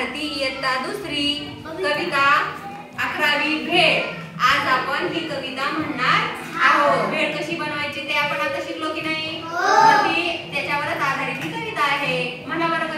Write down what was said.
भारती इयत्ता दुसरी कविता 11वी भेट। आज आपण ही कविता म्हणणार आहोत। भेट कशी बनवायची ते आपण आता शिकलो की नाही? ती त्याच्यावरच आधारित ही कविता आहे। म्हणा बरं